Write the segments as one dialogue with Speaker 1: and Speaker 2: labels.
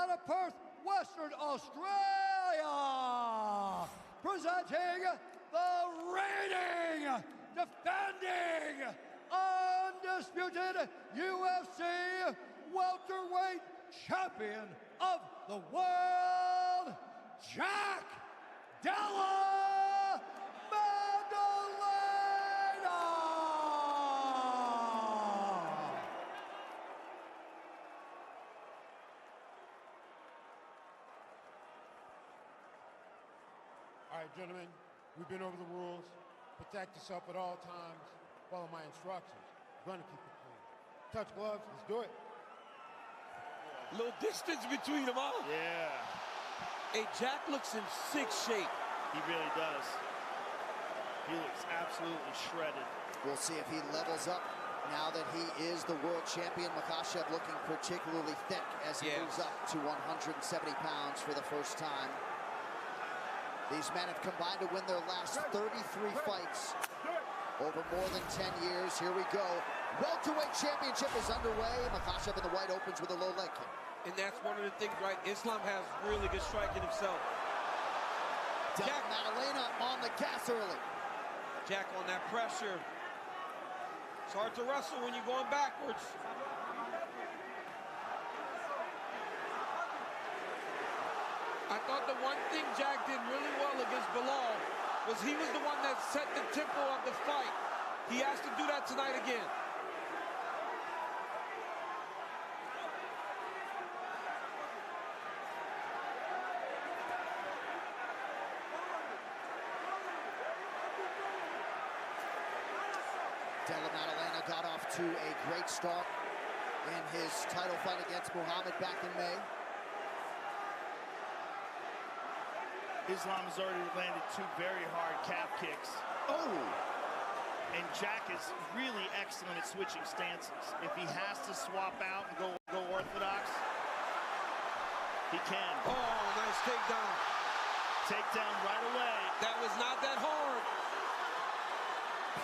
Speaker 1: out of Perth, Western Australia, presenting the reigning, defending, undisputed UFC welterweight champion of the world, Jack Della Maddalena!
Speaker 2: All right, gentlemen, we've been over the rules. Protect yourself at all times. Follow my instructions. We're gonna keep it clean. Touch gloves, let's do it.
Speaker 3: A little distance between them all.
Speaker 4: Yeah.
Speaker 3: Hey, Jack looks in sick shape.
Speaker 4: He really does. He looks absolutely shredded.
Speaker 5: We'll see if he levels up now that he is the world champion. Makhachev looking particularly thick as he moves up to 170 pounds for the first time. These men have combined to win their last 33 fights over more than 10 years. Here we go. Welterweight championship is underway. Makhachev in the white opens with a low leg kick.
Speaker 3: And that's one of the things, right? Islam has really good striking himself.
Speaker 5: Della Maddalena on the gas early.
Speaker 3: Jack on that pressure. It's hard to wrestle when you're going backwards. I thought the one thing Jack did really well against Bilal was he was the one that set the tempo of the fight. He has to do that tonight again.
Speaker 5: Della Maddalena got off to a great start in his title fight against Muhammad back in May.
Speaker 4: Islam has already landed 2 very hard calf kicks.
Speaker 5: Oh!
Speaker 4: And Jack is really excellent at switching stances. If he has to swap out and go orthodox, he can.
Speaker 3: Oh, nice takedown.
Speaker 4: Takedown right away.
Speaker 3: That was not that hard.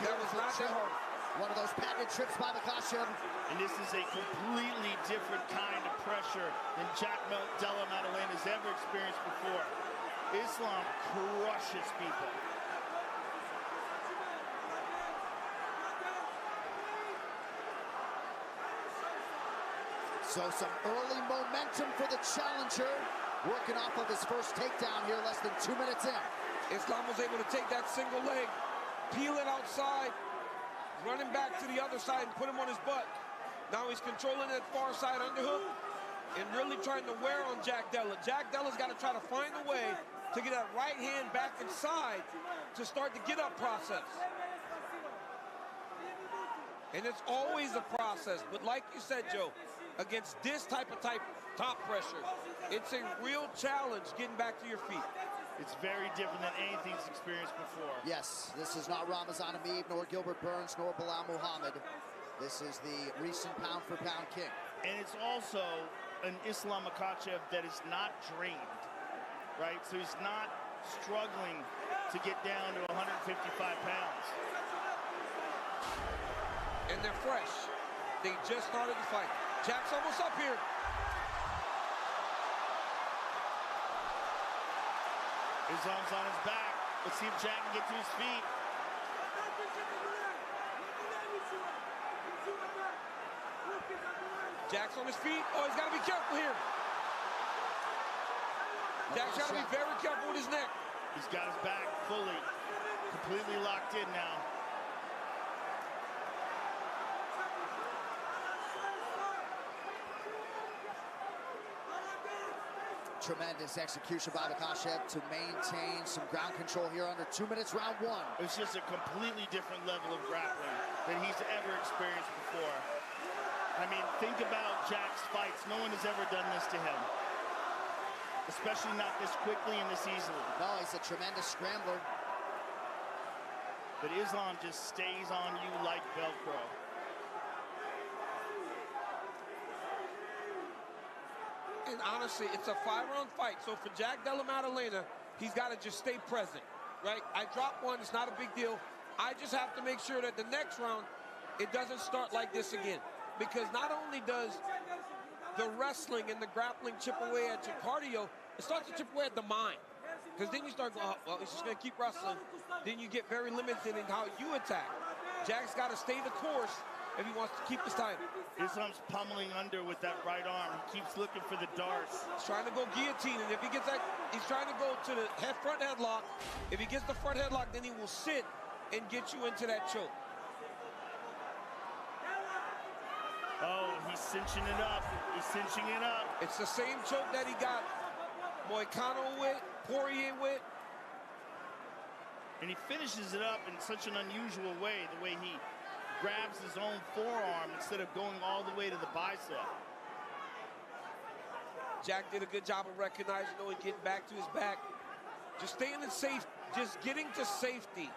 Speaker 3: That was not that hard.
Speaker 5: One of those patented trips by Makhachev.
Speaker 4: And this is a completely different kind of pressure than Jack Della Maddalena has ever experienced before. Islam crushes people.
Speaker 5: So some early momentum for the challenger. Working off of his first takedown here less than 2 minutes in.
Speaker 3: Islam was able to take that single leg, peel it outside, running back to the other side and put him on his butt. Now he's controlling that far side underhook and really trying to wear on Jack Della. Jack Della's got to try to find a way to get that right hand back inside to start the get-up process. And it's always a process, but like you said, Joe, against this type of top pressure, it's a real challenge getting back to your feet.
Speaker 4: It's very different than anything he's experienced before.
Speaker 5: Yes, this is not Ramazan Amib, nor Gilbert Burns, nor Bilal Muhammad. This is the recent pound-for-pound king.
Speaker 4: And it's also an Islam Makhachev that is not drained, right? So he's not struggling to get down to 155 pounds.
Speaker 3: And they're fresh. They just started the fight. Jack's almost up here.
Speaker 4: Islam's on his back. Let's see if Jack can get to his feet.
Speaker 3: Jack's on his feet. Oh, he's got to be careful here. Jack's got to be very careful with his neck.
Speaker 4: He's got his back fully, completely locked in now.
Speaker 5: Tremendous execution by Makhachev to maintain some ground control here under 2 minutes, round 1.
Speaker 4: It's just a completely different level of grappling than he's ever experienced before. I mean, think about Jack's fights. No one has ever done this to him, especially not this quickly and this easily.
Speaker 5: No, he's a tremendous scrambler.
Speaker 4: But Islam just stays on you like Velcro.
Speaker 3: And honestly, it's a 5-round fight. So for Jack Della Maddalena, he's got to just stay present, right? I dropped one, it's not a big deal. I just have to make sure that the next round, it doesn't start like this again. Because not only does the wrestling and the grappling chip away at your cardio. It starts to chip away at the mind. Because then you start going, oh, well, he's just going to keep wrestling. Then you get very limited in how you attack. Jack's got to stay the course if he wants to keep his title.
Speaker 4: Islam's pummeling under with that right arm. He keeps looking for the darts.
Speaker 3: He's trying to go guillotine, and if he gets that, he's trying to go to the front headlock. If he gets the front headlock, then he will sit and get you into that choke.
Speaker 4: Oh, he's cinching it up. He's cinching it up.
Speaker 3: It's the same choke that he got Moicano with, Poirier with.
Speaker 4: And he finishes it up in such an unusual way, the way he grabs his own forearm instead of going all the way to the bicep.
Speaker 3: Jack did a good job of recognizing, and getting back to his back. Just staying in safe, just getting to safety,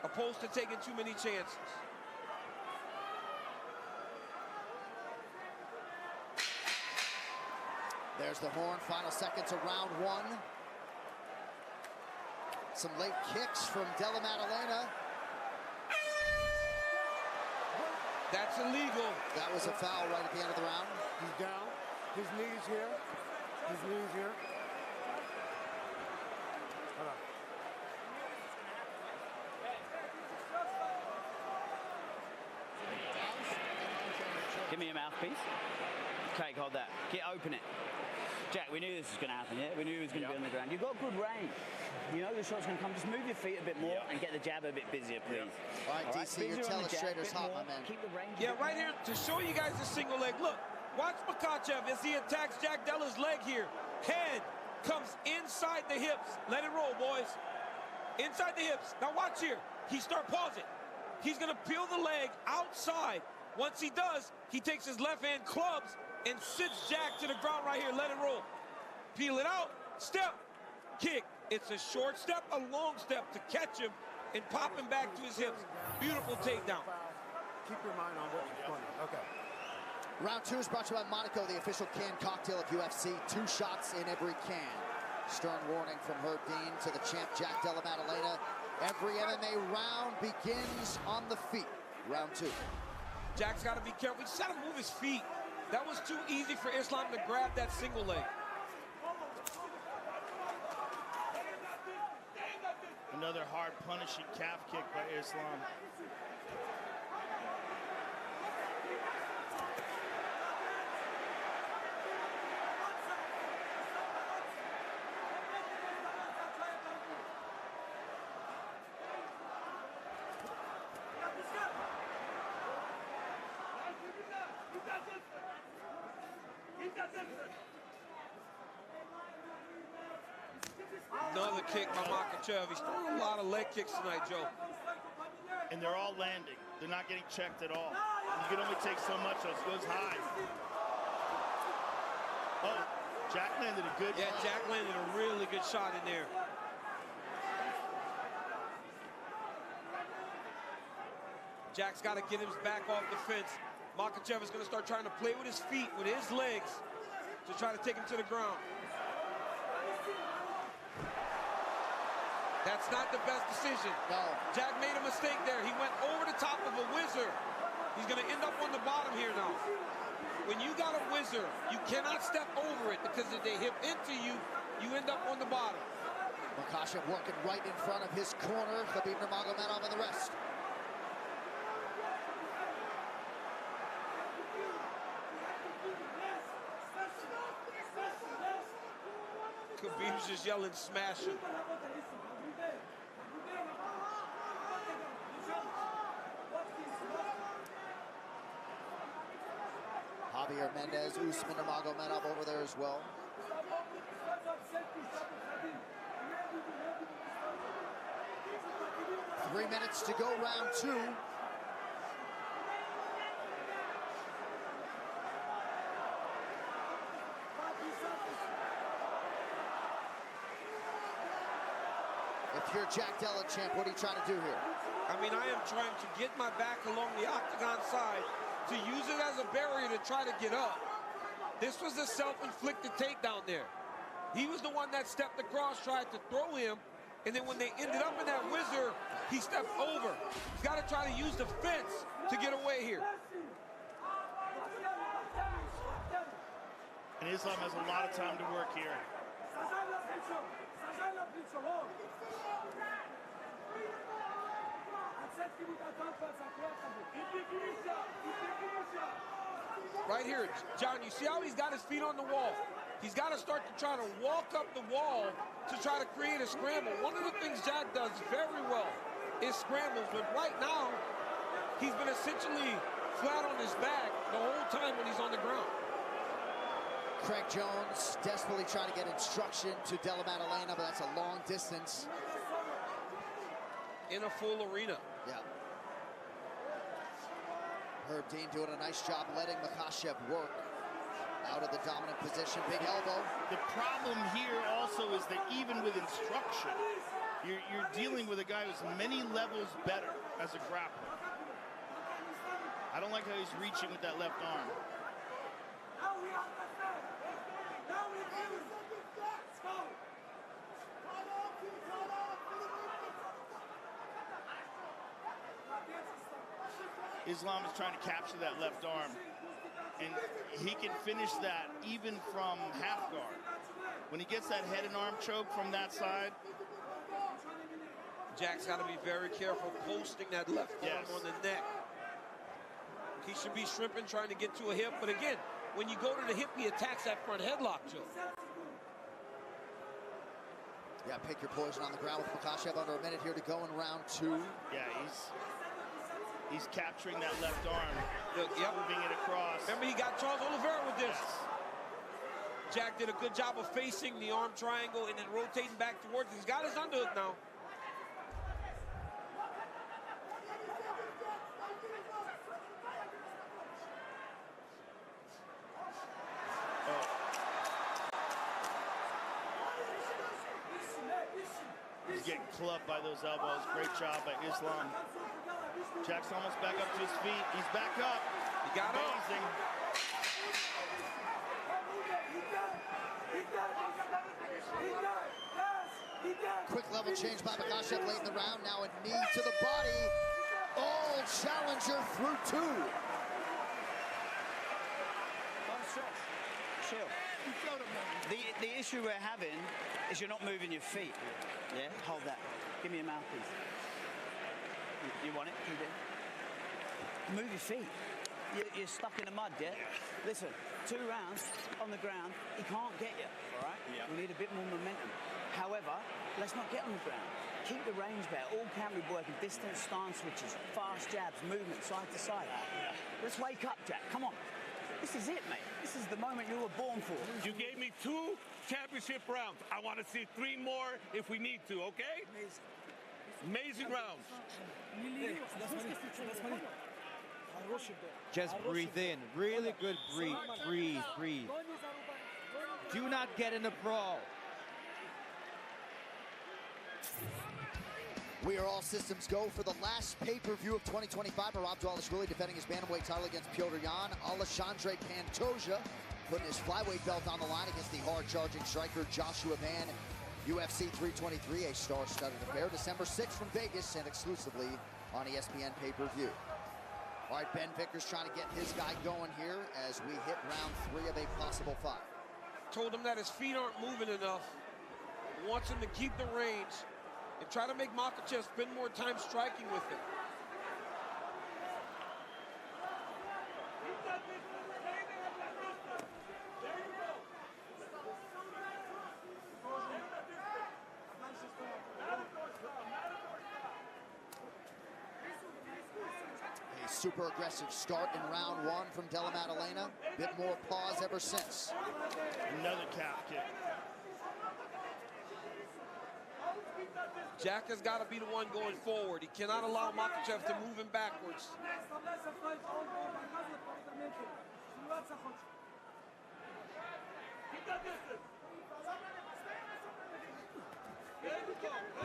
Speaker 3: opposed to taking too many chances.
Speaker 5: There's the horn, final seconds of round one. Some late kicks from Della Maddalena.
Speaker 3: That's illegal.
Speaker 5: That was a foul right at the end of the round.
Speaker 2: He's down. His knees here. His knees here. Hold on.
Speaker 6: Give me a mouthpiece. Okay, hold that. Open it. Jack, we knew this was going to happen, yeah? We knew he was going to be on the ground. You've got good range. You know the shot's going to come. Just move your feet a bit more and get the jab a bit busier, please.
Speaker 5: All right, DC, your telestrator's hot, my man.
Speaker 6: Keep the range.
Speaker 3: Yeah, right here to show you guys the single leg. Look, watch Makhachev as he attacks Jack Della's leg here. Head comes inside the hips. Let it roll, boys. Inside the hips. Now watch here. He start pausing. He's going to peel the leg outside. Once he does, he takes his left hand, clubs, and sits Jack to the ground right here. Let it roll. Peel it out. Step. Kick. It's a short step, a long step to catch him and pop him back to his hips. Beautiful takedown.
Speaker 2: Keep your mind on what you're doing. Okay.
Speaker 5: Round two is brought to you by Monaco, the official canned cocktail of UFC. 2 shots in every can. Stern warning from Herb Dean to the champ Jack Della Maddalena. Every MMA round begins on the feet. Round two.
Speaker 3: Jack's got to be careful. He just got to move his feet. That was too easy for Islam to grab that single leg.
Speaker 4: Another hard punishing calf kick by Islam.
Speaker 3: Another kick by Makhachev. He's throwing a lot of leg kicks tonight, Joe.
Speaker 4: And they're all landing. They're not getting checked at all. You can only take so much, so it goes high. Oh, Jack landed a good
Speaker 3: Yeah, Jack landed a really good shot in there. Jack's got to get his back off the fence. Makhachev is going to start trying to play with his feet, with his legs, to try to take him to the ground. That's not the best decision.
Speaker 5: No.
Speaker 3: Jack made a mistake there. He went over the top of a whizzer. He's going to end up on the bottom here now. When you got a whizzer, you cannot step over it, because if they hit into you, you end up on the bottom.
Speaker 5: Makhachev working right in front of his corner. Khabib Nurmagomedov and the rest.
Speaker 3: Khabib's just yelling, smash him.
Speaker 5: Javier Mendez, Usman Nurmagomedov over there as well. Three minutes to go, round two. If you're Jack Della, champ, what are you trying to do here?
Speaker 3: I mean, I am trying to get my back along the octagon side to use it as a barrier to try to get up. This was a self-inflicted takedown there. He was the one that stepped across, tried to throw him, and then when they ended up in that whizzer, he stepped over. He's got to try to use the fence to get away here.
Speaker 4: And Islam has a lot of time to work here.
Speaker 3: Right here, John, you see how he's got his feet on the wall? He's got to start to try to walk up the wall to try to create a scramble. One of the things Jack does very well is scrambles, but right now, he's been essentially flat on his back the whole time when he's on the ground.
Speaker 5: Craig Jones desperately trying to get instruction to Della Maddalena, but that's a long distance.
Speaker 3: In a full arena.
Speaker 5: Yeah. Herb Dean doing a nice job letting Makhachev work out of the dominant position. Big elbow.
Speaker 4: The problem here also is that even with instruction, you're dealing with a guy who's many levels better as a grappler. I don't like how he's reaching with that left arm. Islam is trying to capture that left arm, and he can finish that even from half guard. When he gets that head and arm choke from that side,
Speaker 3: Jack's got to be very careful posting that left arm on the neck. He should be shrimping, trying to get to a hip, but again, when you go to the hip, he attacks that front headlock, Joe.
Speaker 5: Yeah, pick your poison on the ground with Makhachev. Under a minute here to go in round 2.
Speaker 4: Yeah, he's capturing that left arm, moving it across.
Speaker 3: Remember, he got Charles Oliveira with this. Jack did a good job of facing the arm triangle and then rotating back towards it. He's got his underhook now.
Speaker 4: He's getting clubbed by those elbows. Great job by Islam. Jack's almost back up to his feet. He's back up.
Speaker 3: He got
Speaker 4: amazing.
Speaker 5: Quick level change by Makhachev late in the round. Now a knee to the body. Oh, challenger through 2.
Speaker 6: Chill. The issue we're having is you're not moving your feet. Yeah? Hold that. Give me a mouthpiece. You want it? You do. Move your feet. You're stuck in the mud, yeah? Listen, 2 rounds on the ground, he can't get you, all right? Yeah. We need a bit more momentum. However, let's not get on the ground. Keep the range better. All camp we working, distance, stance switches, fast jabs, movement, side to side. Let's wake up, Jack. Come on. This is it, mate. This is the moment you were born for.
Speaker 7: You gave me 2 championship rounds. I want to see 3 more if we need to, okay? Amazing rounds.
Speaker 8: Just breathe in. Really good breathe. Breathe, breathe. Do not get in a brawl.
Speaker 5: We are all systems go for the last pay-per-view of 2025. Rob Dvalishvili defending his bantamweight title against Piotr Jan. Alexandre Pantoja putting his flyweight belt on the line against the hard-charging striker Joshua Van. UFC 323, a star-studded affair. December 6th from Vegas and exclusively on ESPN pay-per-view. All right, Ben Vickers trying to get his guy going here as we hit round 3 of a possible 5.
Speaker 3: Told him that his feet aren't moving enough. Wants him to keep the range and try to make Makhachev spend more time striking with him.
Speaker 5: A super aggressive start in round 1 from Della Maddalena. Bit more pause ever since.
Speaker 4: Another calf kick.
Speaker 3: Jack has got to be the one going forward. He cannot allow Makhachev to move him backwards.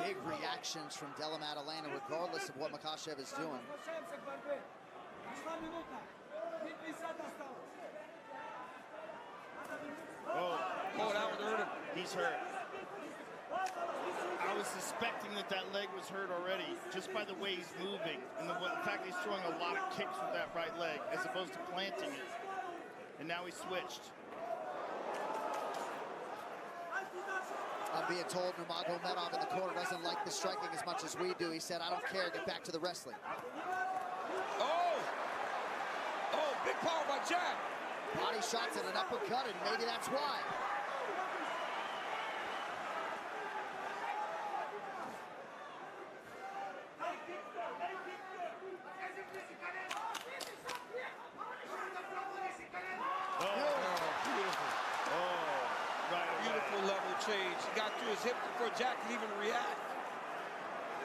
Speaker 5: Big reactions from Della Maddalena, regardless of what Makhachev is doing.
Speaker 4: Oh,
Speaker 3: that one hurt him.
Speaker 4: He's hurt. I was suspecting that leg was hurt already, just by the way he's moving, and the fact he's throwing a lot of kicks with that right leg, as opposed to planting it. And now he switched.
Speaker 5: being told Nurmagomedov in the corner doesn't like the striking as much as we do. He said, I don't care, get back to the wrestling.
Speaker 3: Oh, big power by Jack.
Speaker 5: Body shots and an uppercut, and maybe that's why.
Speaker 3: Level change. He got to his hip before Jack could even react.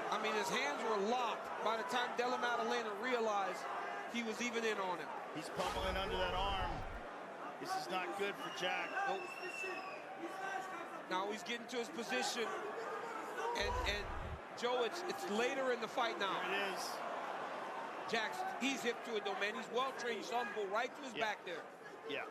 Speaker 3: I mean, his hands were locked by the time Della Maddalena realized he was even in on him.
Speaker 4: He's pummeling under that arm. This is not good for Jack.
Speaker 3: Nope. Now he's getting to his position. And Joe, it's later in the fight now.
Speaker 4: Here it is.
Speaker 3: Jack's, he's hip to it though, man. He's well trained. You saw him go right to his back there.
Speaker 4: Yeah.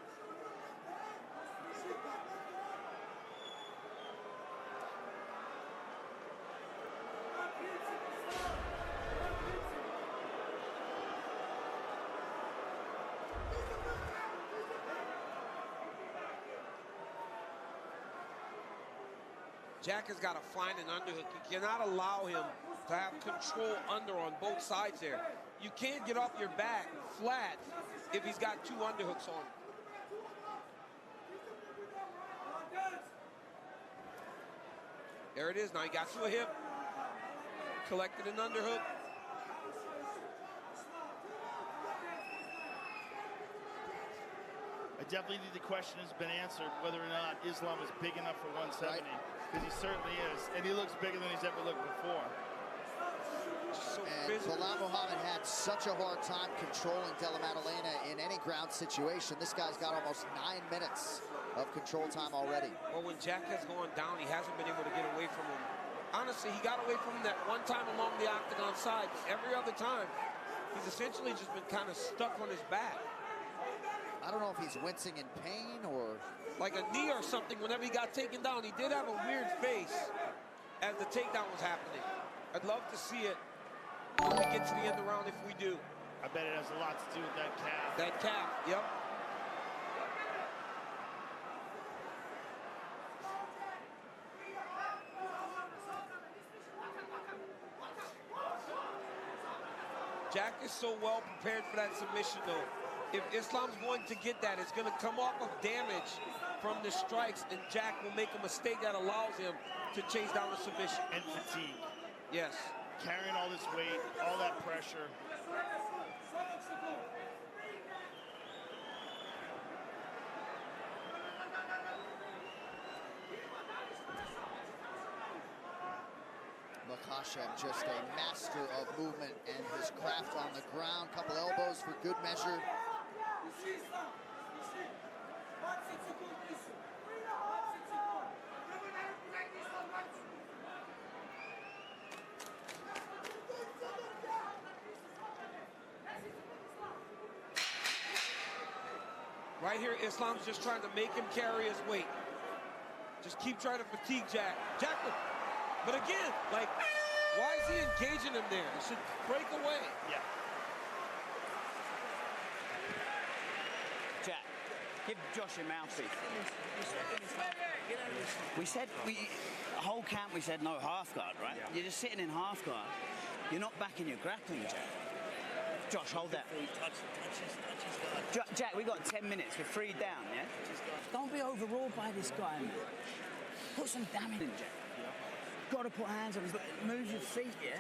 Speaker 3: Jack has got to find an underhook. You cannot allow him to have control under on both sides there. You can't get off your back flat if he's got two underhooks on. There it is. Now he got to a hip, collected an underhook.
Speaker 4: I definitely think the question has been answered whether or not Islam is big enough for 170. Because he certainly is. And he looks bigger than he's ever looked before.
Speaker 5: And Belal Muhammad had such a hard time controlling Della Maddalena in any ground situation. This guy's got almost 9 minutes of control time already.
Speaker 3: Well, when Jack has gone down, he hasn't been able to get away from him. Honestly, he got away from him that one time along the octagon side. But every other time, he's essentially just been kind of stuck on his back.
Speaker 5: I don't know if he's wincing in pain or...
Speaker 3: like a knee or something whenever he got taken down. He did have a weird face as the takedown was happening. I'd love to see it when we get to the end of the round if we do.
Speaker 4: I bet it has a lot to do with that calf.
Speaker 3: That calf, yep. Jack is so well prepared for that submission, though. If Islam's going to get that, it's going to come off of damage from the strikes, and Jack will make a mistake that allows him to chase down the submission.
Speaker 4: And fatigue.
Speaker 3: Yes.
Speaker 4: Carrying all this weight, all that pressure.
Speaker 5: Makhachev just a master of movement and his craft on the ground. Couple elbows for good measure.
Speaker 3: Right here, Islam's just trying to make him carry his weight. Just keep trying to fatigue Jack. But again, like, why is he engaging him there? He should break away.
Speaker 4: Yeah.
Speaker 6: Jack, give Josh a mouthpiece. We said, the whole camp we said no half guard, right? Yeah. You're just sitting in half guard. You're not backing your grappling, Jack. Josh, hold that. Jack, we got 10 minutes. We're 3 down, yeah? Don't be overawed by this guy, man. Put some damage in, Jack. Got to put hands on his... Move your feet, yeah?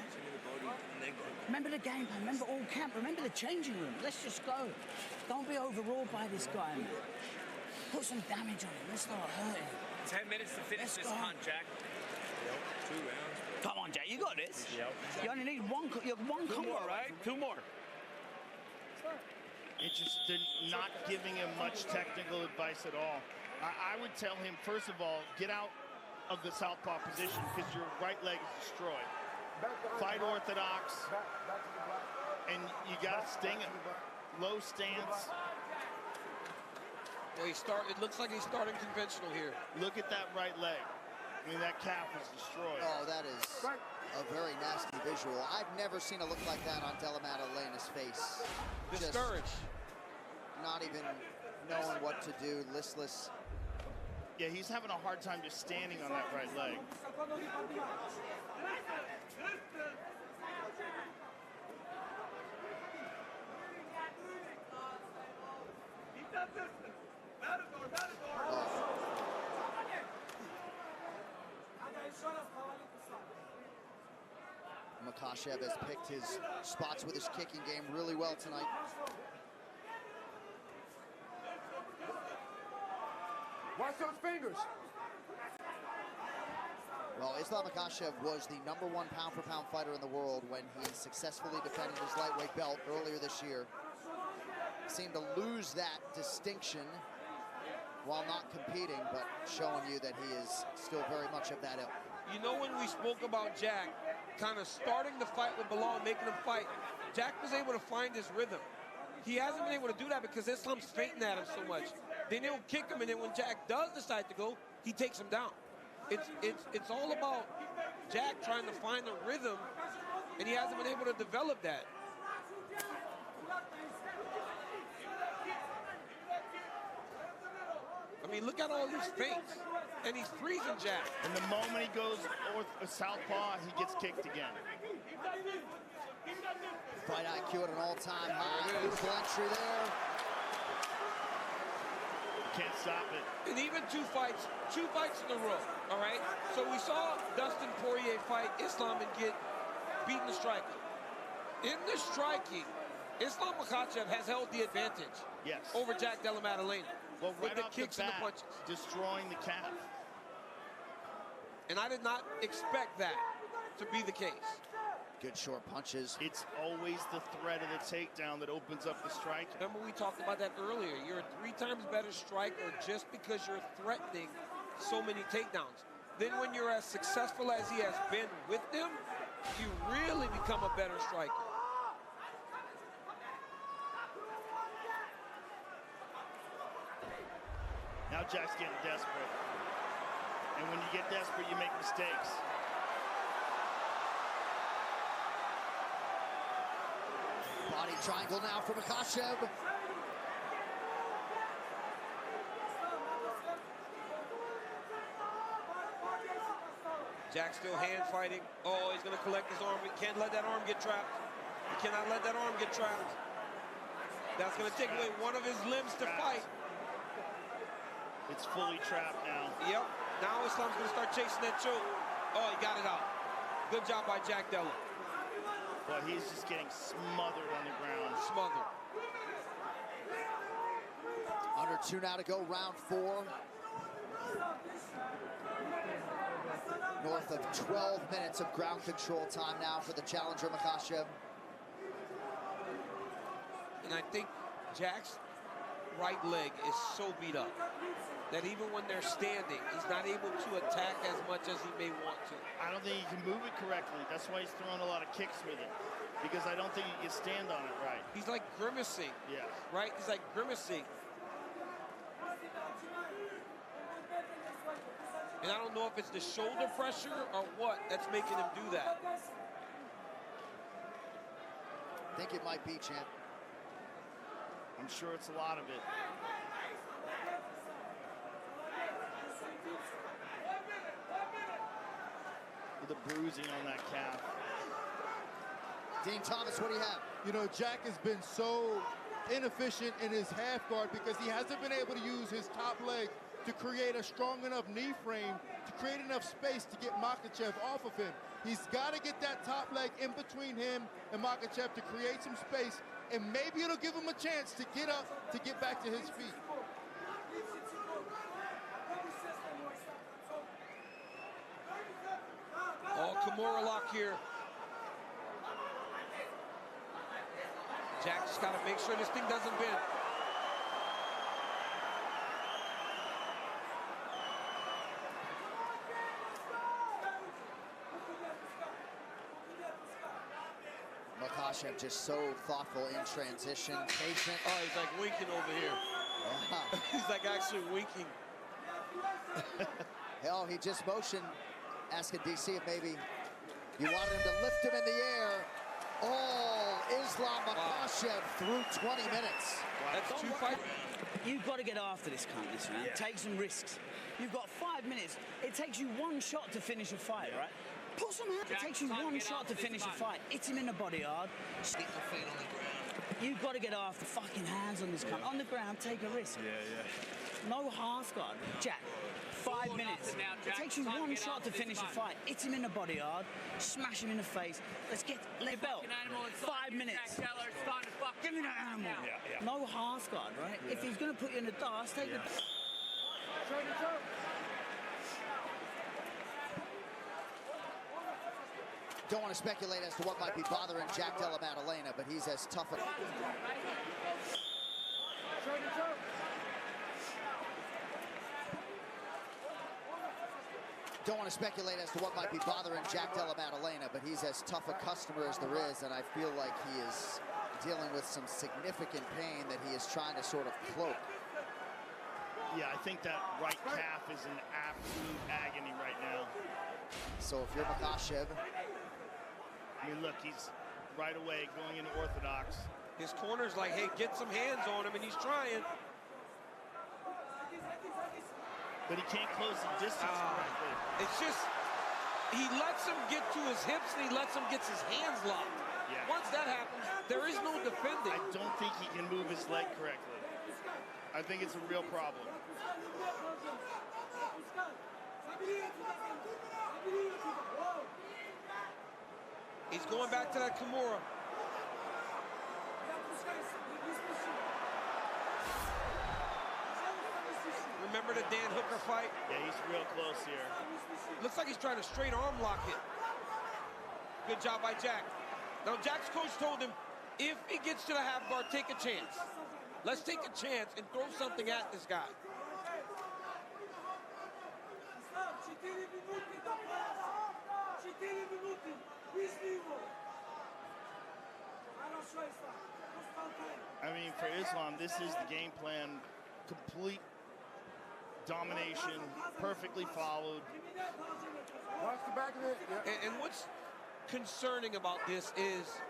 Speaker 6: Remember the game plan. Remember all camp. Remember the changing room. Let's just go. Don't be overawed by this guy, man. Put some damage on him. Let's start hurting.
Speaker 9: 10 minutes to finish this hunt, Jack. 2 rounds.
Speaker 6: Come on, Jack. You got this. You only need one... You have one
Speaker 9: Two more, right? 2 more.
Speaker 4: Interested, not giving him much technical advice at all. I would tell him, first of all, get out of the southpaw position because your right leg is destroyed. Fight orthodox, and you got to sting him. Low stance.
Speaker 3: Well, it looks like he's starting conventional here.
Speaker 4: Look at that right leg. I mean, that calf is destroyed.
Speaker 5: Oh, that is a very nasty visual. I've never seen a look like that on Della Maddalena's face.
Speaker 3: Discouraged.
Speaker 5: Just not even knowing what to do, listless.
Speaker 4: Yeah, he's having a hard time just standing on that right leg.
Speaker 5: Makhachev has picked his spots with his kicking game really well tonight.
Speaker 2: Watch those fingers.
Speaker 5: Well, Islam Makhachev was the #1 pound-for-pound fighter in the world when he successfully defended his lightweight belt earlier this year. Seemed to lose that distinction while not competing, but showing you that he is still very much of that ilk.
Speaker 3: You know, when we spoke about Jack kind of starting the fight with Bilal, making him fight, Jack was able to find his rhythm. He hasn't been able to do that because Islam's fainting at him so much. Then he'll kick him, and then when Jack does decide to go, he takes him down. It's all about Jack trying to find the rhythm, and he hasn't been able to develop that. I mean, look at all these feints, and he's freezing Jack.
Speaker 4: And the moment he goes southpaw, he gets kicked again.
Speaker 5: Fight IQ at an all-time high. Beautiful entry there.
Speaker 4: Can't stop it.
Speaker 3: And even two fights in a row, all right? So we saw Dustin Poirier fight Islam and get beaten the striking. In the striking, Islam Makhachev has held the advantage over Jack Della Maddalena.
Speaker 4: Well, right
Speaker 3: with the
Speaker 4: off
Speaker 3: kicks
Speaker 4: the bat,
Speaker 3: and the punches.
Speaker 4: destroying the calf.
Speaker 3: And I did not expect that to be the case.
Speaker 5: Good short punches.
Speaker 4: It's always the threat of the takedown that opens up the strike.
Speaker 3: Remember we talked about that earlier. You're a 3 times better striker just because you're threatening so many takedowns. Then when you're as successful as he has been with them, you really become a better striker.
Speaker 4: Now Jack's getting desperate. And when you get desperate, you make mistakes.
Speaker 5: Body triangle now for Makhachev.
Speaker 3: Jack still hand fighting. Oh, he's going to collect his arm. He can't let that arm get trapped. He cannot let that arm get trapped. That's going to take away one of his limbs to fight.
Speaker 4: It's fully trapped now.
Speaker 3: Yep. Now Islam's going to start chasing that choke. Oh, he got it out. Good job by Jack Della.
Speaker 4: But he's just getting smothered on the ground.
Speaker 3: Smothered.
Speaker 5: Under 2 now to go, round 4. North of 12 minutes of ground control time now for the challenger, Makhachev.
Speaker 3: And I think Jack's right leg is so beat up that even when they're standing, he's not able to attack as much as he may want to.
Speaker 4: I don't think he can move it correctly. That's why he's throwing a lot of kicks with it. Because I don't think he can stand on it right.
Speaker 3: He's like grimacing.
Speaker 4: Yeah.
Speaker 3: Right? He's like grimacing. And I don't know if it's the shoulder pressure or what that's making him do that.
Speaker 5: I think it might be, champ.
Speaker 4: I'm sure it's a lot of it. With the bruising on that calf.
Speaker 5: Dean Thomas, what do you have?
Speaker 10: You know, Jack has been so inefficient in his half guard because he hasn't been able to use his top leg to create a strong enough knee frame to create enough space to get Makhachev off of him. He's got to get that top leg in between him and Makhachev to create some space, and maybe it'll give him a chance to get up, to get back to his feet.
Speaker 3: Oh, Kimura lock here. Jack just got to make sure this thing doesn't bend.
Speaker 5: Makhachev just so thoughtful in transition, patient.
Speaker 3: Oh, he's like winking over here.
Speaker 5: Yeah.
Speaker 3: He's like actually winking.
Speaker 5: Hell, he just motioned, asking DC if maybe you wanted him to lift him in the air. Oh, Islam Makhachev through 20 minutes.
Speaker 3: That's 2 fights.
Speaker 6: You've got to get after this cunt this round. Take some risks. You've got 5 minutes. It takes you one shot to finish a fight, right? Put some hands. It takes you one shot to finish a fight. Hit him in the body hard.
Speaker 9: Get my feet on the ground.
Speaker 6: You've got to get after fucking hands on this cunt. On the ground, take a risk. No half guard. Jack, 5 minutes. It takes you one shot to finish a fight. Hit him in the body hard. Smash him in the face. Let's get the belt. 5 minutes. Give me that animal. No half guard, right? If he's going to put you in the dust, take the...
Speaker 5: Don't want to speculate as to what might be bothering Jack Della Maddalena, but he's as tough as... Don't want to speculate as to what might be bothering Jack Della Maddalena, but he's as tough a customer as there is, and I feel like he is dealing with some significant pain that he is trying to sort of cloak.
Speaker 4: Yeah, I think that right calf is in absolute agony right now.
Speaker 5: So if you're Makhachev...
Speaker 4: I mean, look, he's right away going into orthodox.
Speaker 3: His corner's like, hey, get some hands on him, and he's trying.
Speaker 4: But he can't close the distance correctly.
Speaker 3: It's just, he lets him get to his hips, and he lets him get his hands locked.
Speaker 4: Yeah.
Speaker 3: Once that happens, there is no defending.
Speaker 4: I don't think he can move his leg correctly. I think it's a real problem.
Speaker 3: He's going back to that Kimura. Remember the Dan Hooker fight?
Speaker 4: Yeah, he's real close here.
Speaker 3: Looks like he's trying to straight arm lock it. Good job by Jack. Now, Jack's coach told him, if he gets to the half guard, take a chance. Let's take a chance and throw something at this guy.
Speaker 4: I mean, for Islam, this is the game plan. Complete domination, perfectly followed.
Speaker 2: Watch the back of it.
Speaker 3: And what's concerning about this is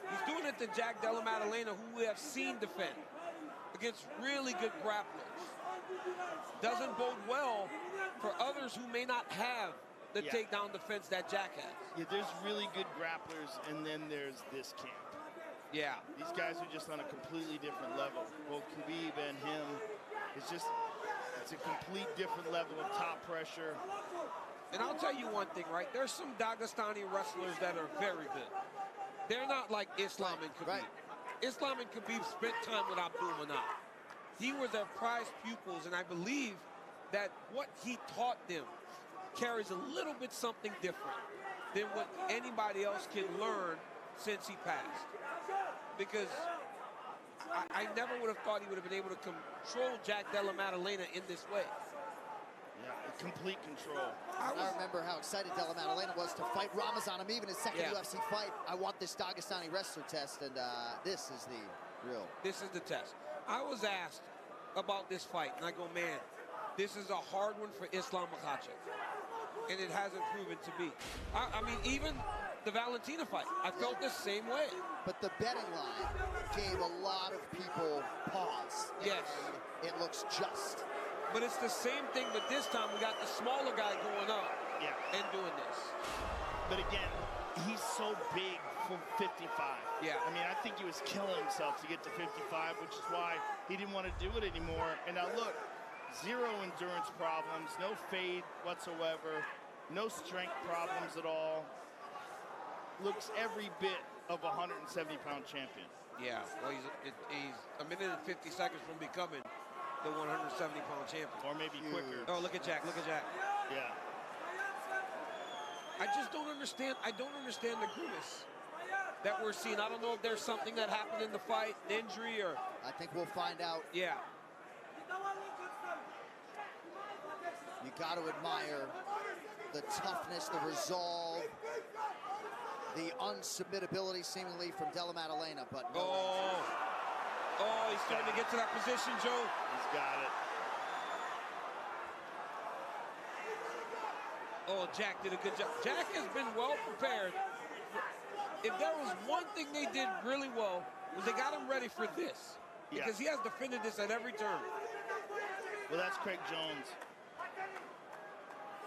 Speaker 3: he's doing it to Jack Della Maddalena, who we have seen defend against really good grapplers. Doesn't bode well for others who may not have the takedown defense that Jack has.
Speaker 4: Yeah, there's really good grapplers, and then there's this camp.
Speaker 3: Yeah.
Speaker 4: These guys are just on a completely different level. Both Khabib and him. It's a complete different level of top pressure.
Speaker 3: And I'll tell you one thing, right? There's some Dagestani wrestlers that are very good. They're not like Islam and Khabib. Islam and Khabib spent time with Abdul Manaf. He were their prized pupils, and I believe that what he taught them carries a little bit something different than what anybody else can learn since he passed. Because I never would have thought he would have been able to control Jack Della Maddalena in this way.
Speaker 4: Yeah, complete control.
Speaker 5: I remember how excited Della Maddalena was to fight Ramazan. Him, even his second UFC fight. I want this Dagestani wrestler test, and this is the real.
Speaker 3: This is the test. I was asked about this fight, and I go, man, this is a hard one for Islam Makhachev. And it hasn't proven to be. I mean, even the Valentina fight, I felt the same way.
Speaker 5: But the betting line gave a lot of people pause.
Speaker 3: Yes.
Speaker 5: It looks just.
Speaker 3: But it's the same thing, but this time we got the smaller guy going up and doing this.
Speaker 4: But again, he's so big for 55.
Speaker 3: Yeah.
Speaker 4: I mean, I think he was killing himself to get to 55, which is why he didn't want to do it anymore. And now look, zero endurance problems, no fade whatsoever, no strength problems at all. Looks every bit of a 170-pound champion.
Speaker 3: Yeah, well, he's a minute and 50 seconds from becoming the 170-pound champion.
Speaker 4: Or maybe quicker.
Speaker 3: Oh, look at Jack, look at Jack.
Speaker 4: Yeah.
Speaker 3: I just don't understand. I don't understand the grimace that we're seeing. I don't know if there's something that happened in the fight, an injury, or...
Speaker 5: I think we'll find out.
Speaker 3: Yeah.
Speaker 5: You got to admire the toughness, the resolve, the unsubmittability seemingly from Della Maddalena, but no.
Speaker 3: Oh, he's starting to get to that position, Joe.
Speaker 4: He's got it.
Speaker 3: Oh, Jack did a good job. Jack has been well prepared. If there was one thing they did really well, was they got him ready for this. Because he has defended this at every turn.
Speaker 4: Well, that's Craig Jones.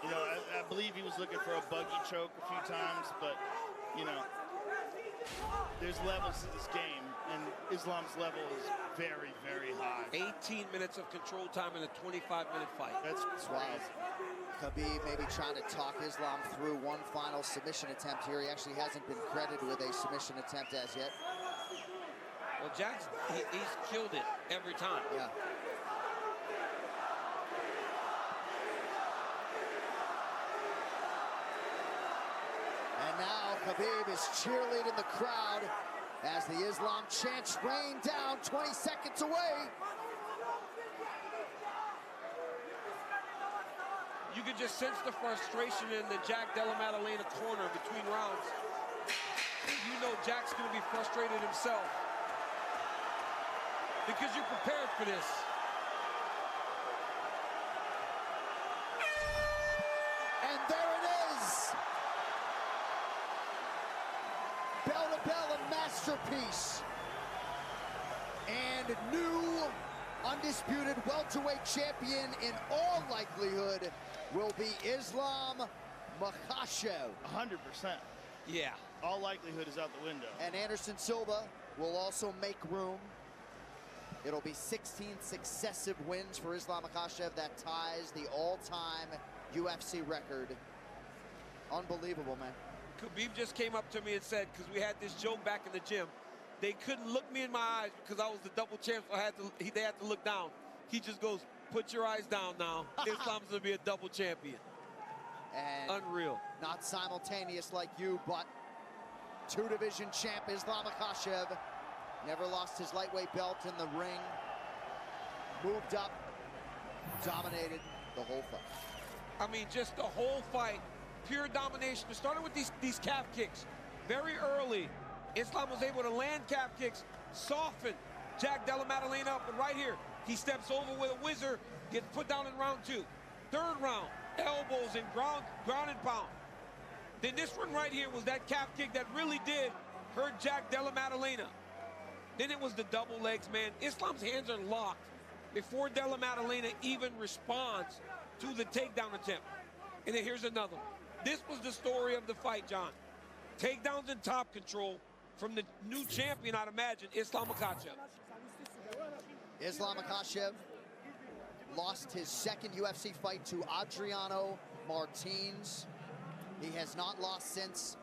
Speaker 4: You know, I believe he was looking for a buggy choke a few times, but, you know, there's levels to this game, and Islam's level is very, very high.
Speaker 3: 18 minutes of control time in a 25-minute fight.
Speaker 5: That's wild. Khabib maybe trying to talk Islam through one final submission attempt here. He actually hasn't been credited with a submission attempt as yet.
Speaker 3: Well, Jack's, he's killed it every time.
Speaker 5: Yeah. And now Khabib is cheerleading the crowd as the Islam chants rain down 20 seconds away.
Speaker 3: You could just sense the frustration in the Jack Della Maddalena corner between rounds. You know Jack's going to be frustrated himself because you're prepared for this.
Speaker 5: And there it is. Bell to bell, a masterpiece. And new undisputed welterweight champion in all likelihood will be Islam Makhachev.
Speaker 4: 100%.
Speaker 3: Yeah.
Speaker 4: All likelihood is out the window.
Speaker 5: And Anderson Silva will also make room. It'll be 16 successive wins for Islam Makhachev. That ties the all-time UFC record. Unbelievable, man.
Speaker 3: Khabib just came up to me and said, because we had this joke back in the gym, they couldn't look me in my eyes because I was the double champ, so they had to look down. He just goes, put your eyes down now. Islam's going to be a double champion.
Speaker 5: And
Speaker 3: unreal.
Speaker 5: Not simultaneous like you, but two-division champ Islam Makhachev. Never lost his lightweight belt in the ring. Moved up, dominated the whole fight.
Speaker 3: I mean, just the whole fight, pure domination. It started with these calf kicks. Very early, Islam was able to land calf kicks, soften Jack Della Maddalena up, and right here, he steps over with a whizzer, gets put down in round 2. Third round, elbows and ground and pound. Then this one right here was that calf kick that really did hurt Jack Della Maddalena. Then it was the double legs, man. Islam's hands are locked before Della Maddalena even responds to the takedown attempt. And then here's another one. This was the story of the fight, John. Takedowns and top control from the new champion, I'd imagine, Islam Makhachev.
Speaker 5: Islam Makhachev lost his second UFC fight to Adriano Martins. He has not lost since.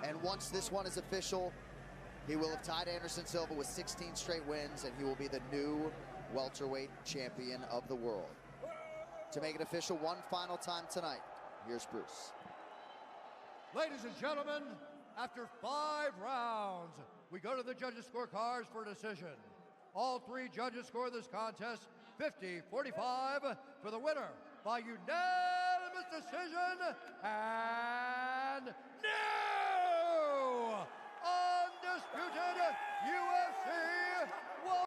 Speaker 5: And once this one is official, he will have tied Anderson Silva with 16 straight wins, and he will be the new welterweight champion of the world. To make it official one final time tonight, here's Bruce.
Speaker 1: Ladies and gentlemen, after 5 rounds, we go to the judges' scorecards for decision. All 3 judges score this contest 50-45 for the winner by unanimous decision. And